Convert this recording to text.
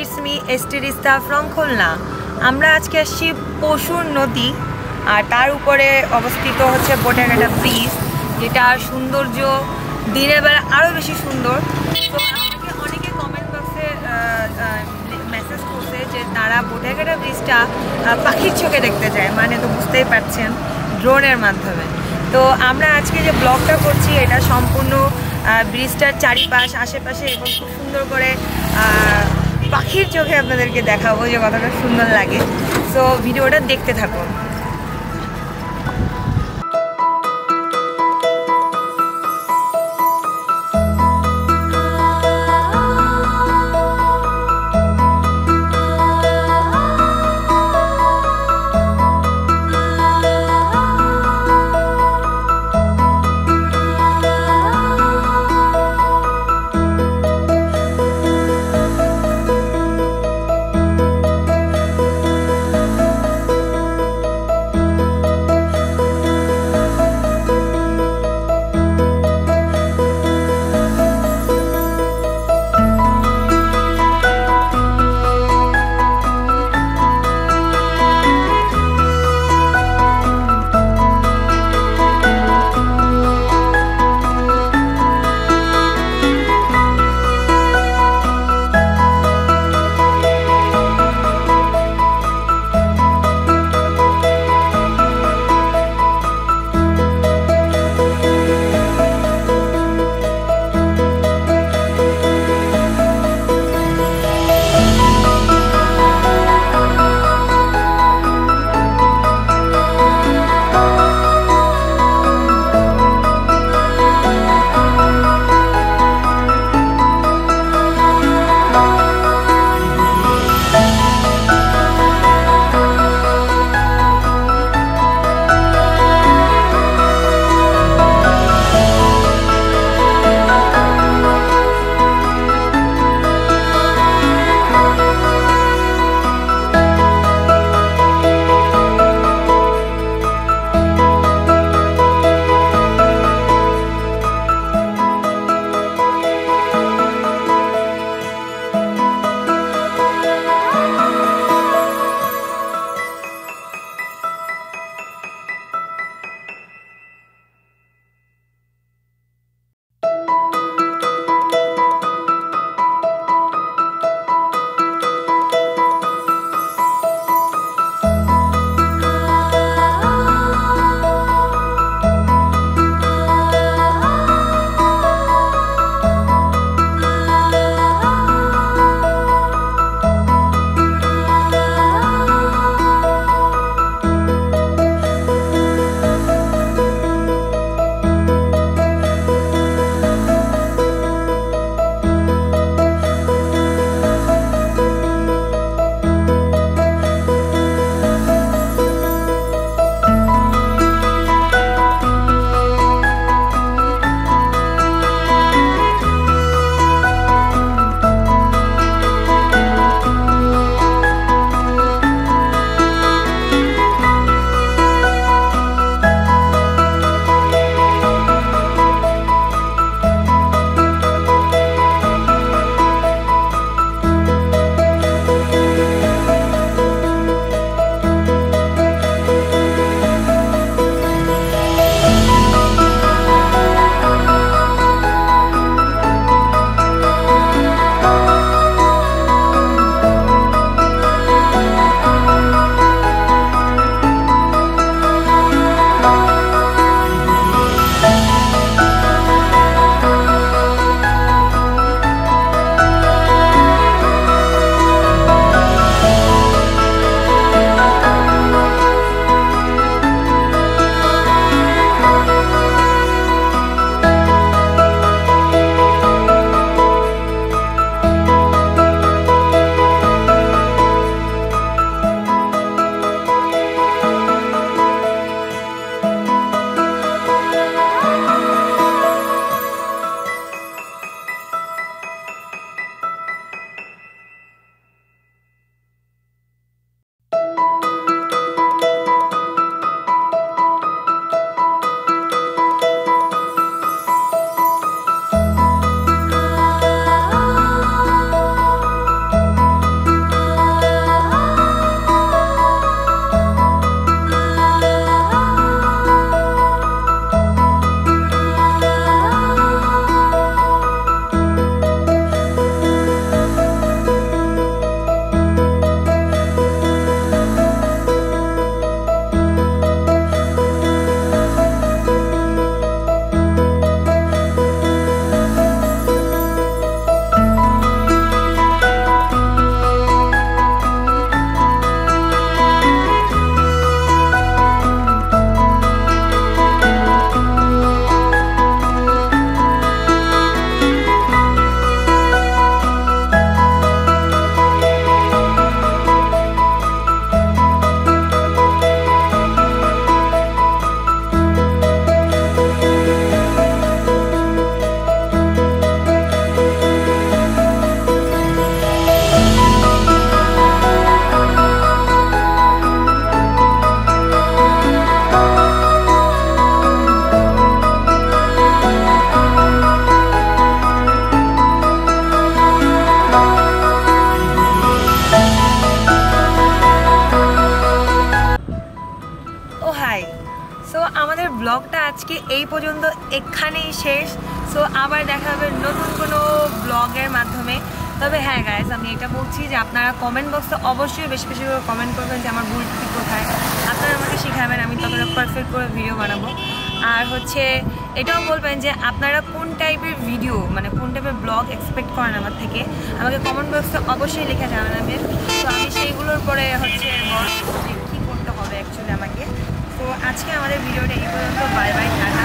it's me ST.Rishta from Khulna. আমরা আজকে আসছি পশুর নদী আর তার উপরে অবস্থিত হচ্ছে বটিয়াঘাটা ব্রিজ, যেটা সৌন্দর্য দিনের বেলা আরও বেশি সুন্দর। তো আমাকে অনেকে কমেন্ট বক্সে মেসেজ করছে যে তারা বটিয়াঘাটা ব্রিজটা পাখির চোখে দেখতে চায়, মানে তো বুঝতেই পারছেন ড্রোনের মাধ্যমে। তো আমরা আজকে যে ব্লগটা করছি এটা সম্পূর্ণ ব্রিজটার চারিপাশ আশেপাশে এবং খুব সুন্দর করে পাখির চোখে আপনাদেরকে দেখাবো যে কতটা সুন্দর লাগে। সো ভিডিওটা দেখতে থাকুন। আজকে এই পর্যন্ত এখানেই শেষ। সো আবার দেখা হবে নতুন কোনো ব্লগের মাধ্যমে। তবে হ্যাঁ গাইস, আমি এটা বলছি যে আপনারা কমেন্ট বক্সে অবশ্যই বেশি বেশি করে কমেন্ট করবেন যে আমার ভুল ঠিক কোথায়। আপনারা আমাকে শেখাবেন, আমি ততটা পারফেক্ট করে ভিডিও বানাবো। আর হচ্ছে এটাও বলবেন যে আপনারা কোন টাইপের ভিডিও, মানে কোন টাইপের ব্লগ এক্সপেক্ট করেন আমার থেকে, আমাকে কমেন্ট বক্সে অবশ্যই লিখে জানাবেন। তো আমি সেইগুলোর পরে হচ্ছে কী করতে হবে অ্যাকচুয়ালি আমাকে। তো আজকে আমাদের ভিডিওটা এই পর্যন্ত। Bye bye, tata.